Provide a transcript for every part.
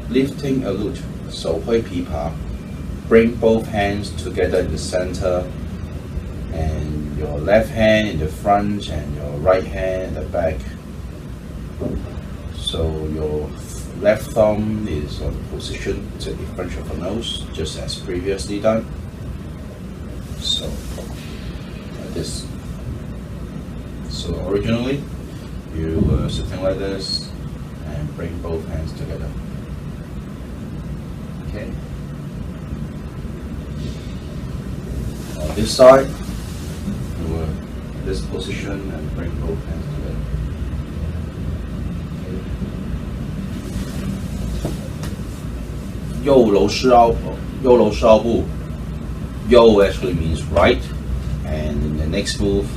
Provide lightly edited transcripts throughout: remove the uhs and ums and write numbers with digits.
lifting a lute, 手挥琵琶. Bring both hands together in the center, and your left hand in the front and your right hand in the back. So your left thumb is on the position to the front of the nose, just as previously done. So like this. So originally, you were sitting like this and bring both hands together. Okay. On this side, you were in this position and bring both hands together. Okay. 右楼是腰部. Yo actually means right, and in the next move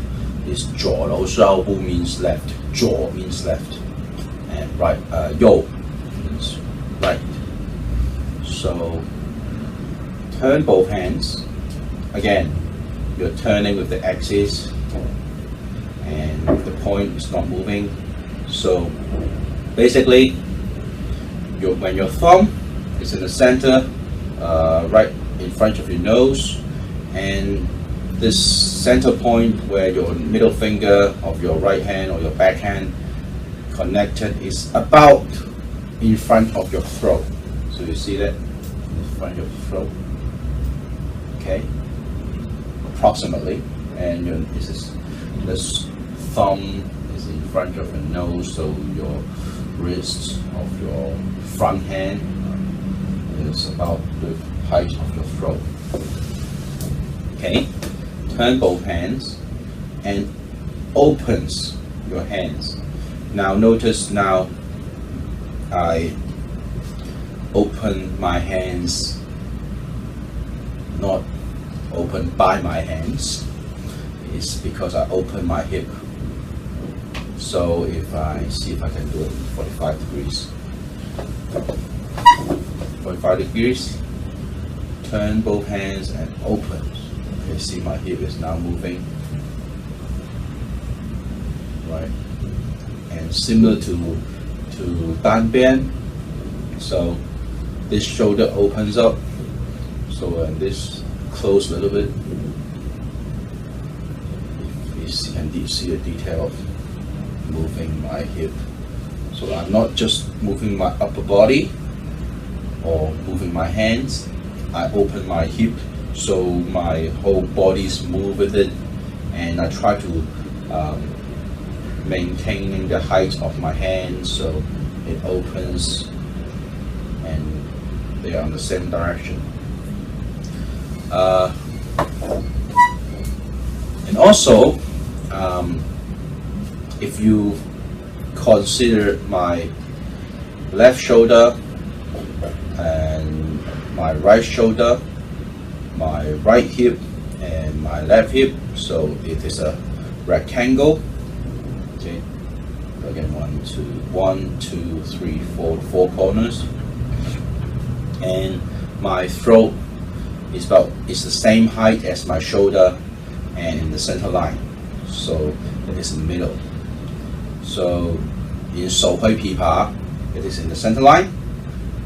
is 左楼是腰部 means left. 左 means left, and right. 右 means right. So turn both hands. Again, you're turning with the axis, and the point is not moving. So basically, when your thumb is in the center, right in front of your nose, and this center point where your middle finger of your right hand or your back hand connected is about in front of your throat. So you see that in front of your throat. Okay. Approximately, and this thumb is in front of your nose, so your wrist of your front hand is about the height of your throat. Okay, turn both hands and opens your hands. Now notice now I open my hands, not open by my hands, is because I open my hip. So if I see if I can do it 45 degrees. 45 degrees, turn both hands and open. Okay, see my hip is now moving. Right. And similar to Dan Bian. So this shoulder opens up. So when this close a little bit, you see the detail of moving my hip. So I'm not just moving my upper body or moving my hands, I open my hip so my whole body's move with it, and I try to maintaining the height of my hands so it opens and they are in the same direction. And also, if you consider my left shoulder and my right shoulder, my right hip and my left hip, so it is a rectangle. Okay, again, 1, 2, 3, 4 corners, and my throat is the same height as my shoulder and in the center line, so it is in the middle. So in 手挥琵琶, it is in the center line,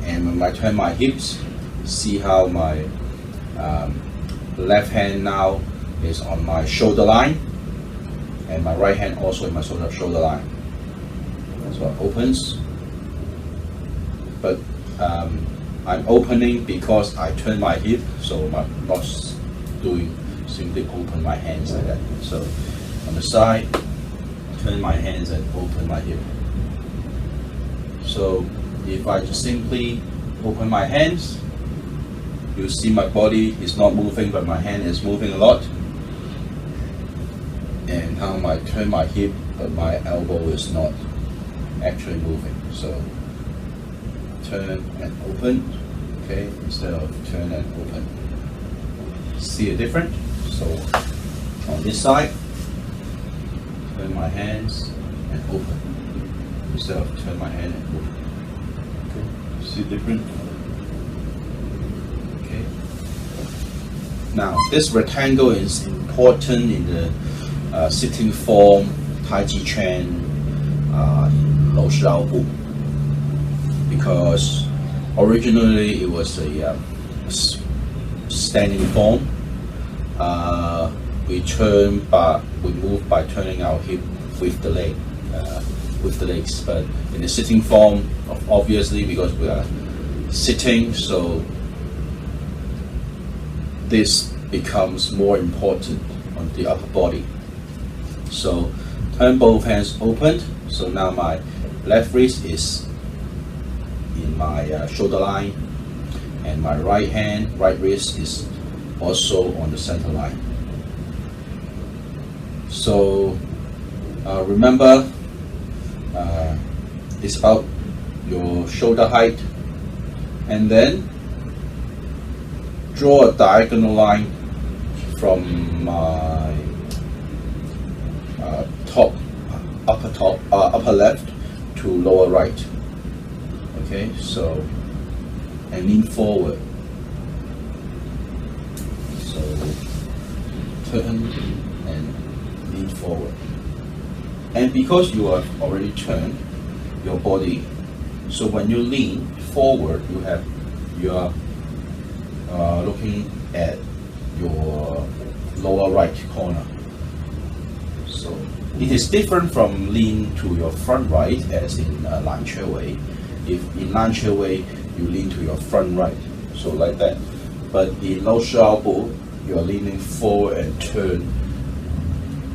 and when I turn my hips, see how my left hand now is on my shoulder line, and my right hand also in my shoulder line. So it opens, but I'm opening because I turn my hip, so I'm not doing simply open my hands like that. So on the side, turn my hands and open my hip. So if I just simply open my hands, you see my body is not moving, but my hand is moving a lot. And how I turn my hip, but my elbow is not actually moving. So turn and open, okay, instead of turn and open. See a difference? So on this side, turn my hands and open, instead of turn my hand and open. Okay, see different? Okay. Now this rectangle is important in the sitting form, Tai Chi Chuan, in 楼师腰部, because Originally, it was a standing form. We move by turning our hip with the legs. But in the sitting form, obviously, because we are sitting, so this becomes more important on the upper body. So turn both hands open. So now my left wrist is in my shoulder line, and my right wrist is also on the center line. So remember, it's about your shoulder height, and then draw a diagonal line from my upper left to lower right. Okay, so, and lean forward. So turn and lean forward. And because you have already turned your body, so when you lean forward, you are looking at your lower right corner. So it is different from lean to your front right, as in Lan Chair Wei. If in Lan Chair Wei, you lean to your front right, so like that. But in Lao Shi elbow, you are leaning forward and turn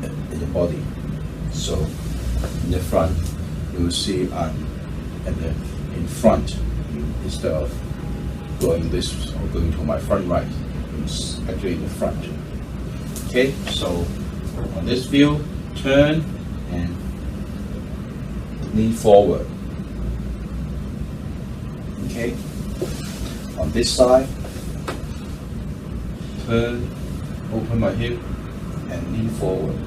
in the body. So in the front, you will see in front, instead of going this or going to my front right, it's actually in the front. Okay, so on this view, turn and lean forward. Okay, on this side, turn, open my hip and lean forward.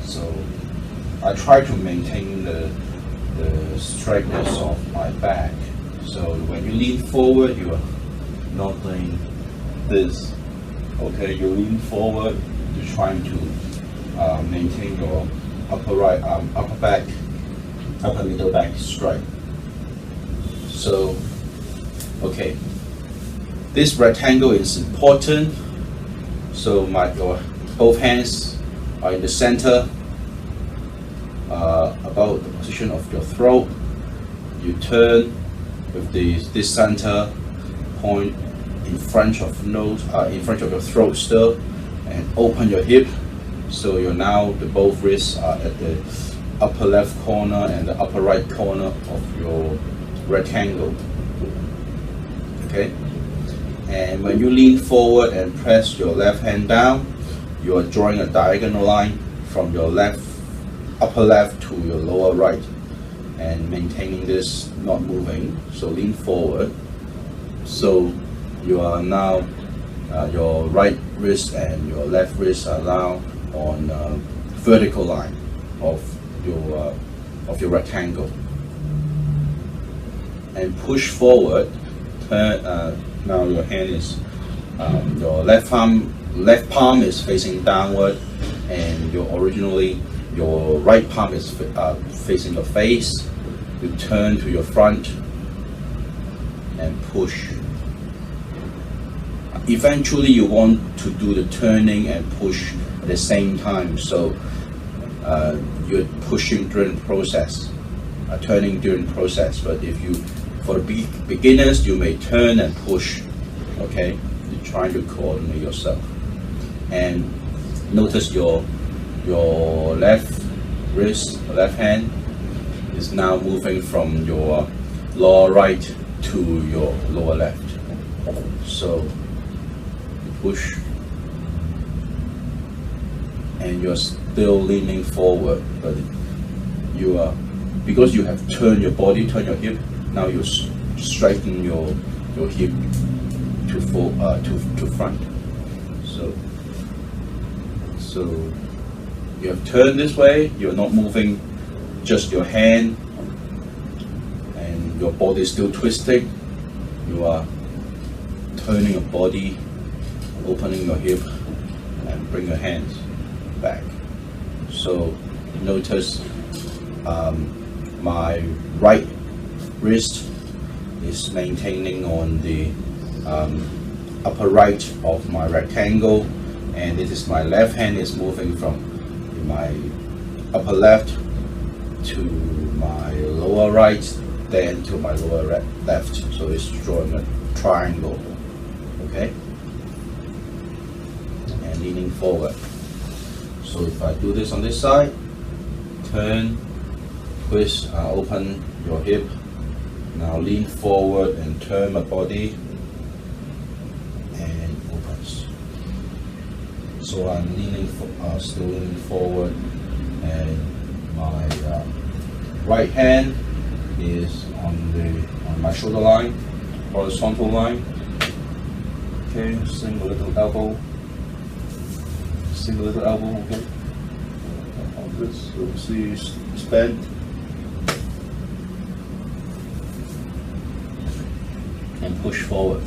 So I try to maintain the straightness of my back. So when you lean forward, you are not doing this. Okay, you lean forward, you're trying to maintain your upper middle back straight. So, okay, this rectangle is important. So your both hands are in the center, about the position of your throat. You turn with this center point in front of in front of your throat still, and open your hip. So you're now both wrists are at the upper left corner and the upper right corner of your rectangle. Okay, and when you lean forward and press your left hand down, you are drawing a diagonal line from your upper left to your lower right, and maintaining this, not moving. So lean forward. So you are now your right wrist and your left wrist are now on vertical line of your rectangle, and push forward. Now your hand is your left palm is facing downward, and your right palm is facing your face. You turn to your front and push. Eventually you want to do the turning and push at the same time, so you're pushing during the process, turning during the process. But if you, for the beginners, you may turn and push. Okay, you're trying to coordinate yourself. And notice your left wrist, left hand is now moving from your lower right to your lower left. So you push, and you're still leaning forward, but you are, because you have turned your body, turn your hip, now you straighten your hip to front. So you have turned this way, you're not moving just your hand, and your body is still twisting. You are turning your body, opening your hip, and bring your hands back. So notice my right wrist is maintaining on the upper right of my rectangle, and this is my left hand is moving from my upper left to my lower right, then to my lower left. So it's drawing a triangle. Okay, and leaning forward. So if I do this on this side, turn, twist, open your hip. Now lean forward and turn my body and opens. So I'm leaning, still leaning forward, and my right hand is on my shoulder line, horizontal line. Okay, single little elbow. Single little elbow, okay. On this, you'll see it's bent. And push forward.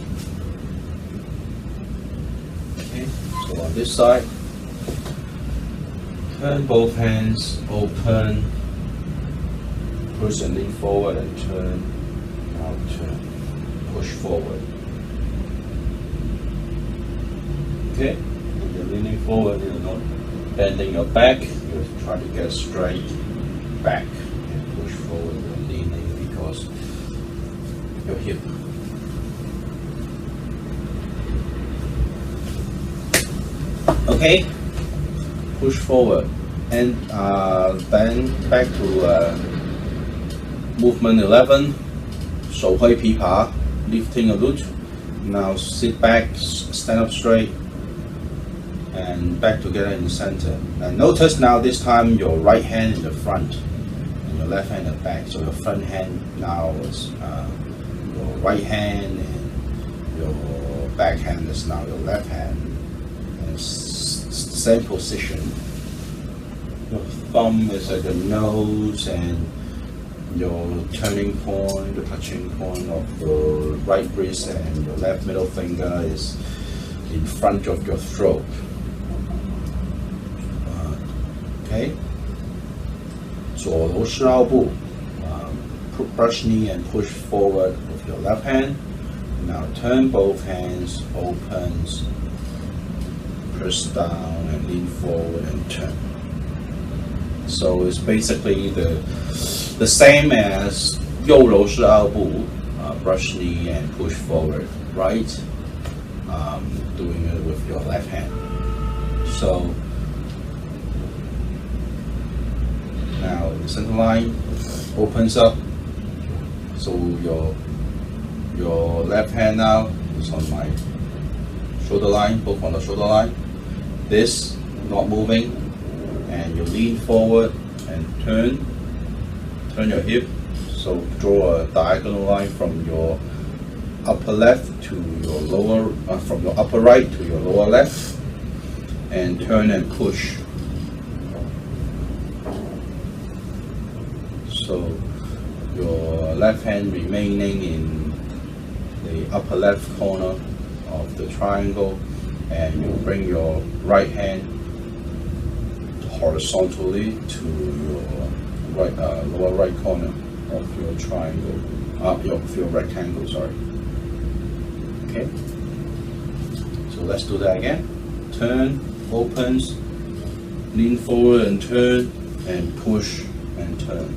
Okay, so on this side, turn both hands, open, push and lean forward and turn, now turn, push forward. Okay, when you're leaning forward, you're not bending your back, you're trying to get straight back and push forward and leaning because your hip. Okay, push forward, and then back to movement 11, 手揮琵琶, lifting a lute. Now sit back, stand up straight, and back together in the center. And notice now this time your right hand in the front, and your left hand in the back. So your front hand now is your right hand, and your back hand is now your left hand. Same position. Your thumb is at the nose, and your turning point, the touching point of your right wrist, and your left middle finger is in front of your throat. Okay. 左螺丝腰部, brush knee and push forward with your left hand. Now turn both hands, opens. Press down and lean forward and turn. So it's basically the same as 右螺丝腰部, brush knee and push forward, right? Doing it with your left hand. So now the center line opens up. So your left hand now is on my shoulder line, both on the shoulder line. This not moving, and you lean forward and turn your hip. So draw a diagonal line from your upper left to your lower, from your upper right to your lower left, and turn and push. So your left hand remaining in the upper left corner of the triangle, and you bring your right hand horizontally to your right, lower right corner of your triangle, of your rectangle, sorry. Okay, so let's do that again. Turn, opens, lean forward and turn, and push and turn.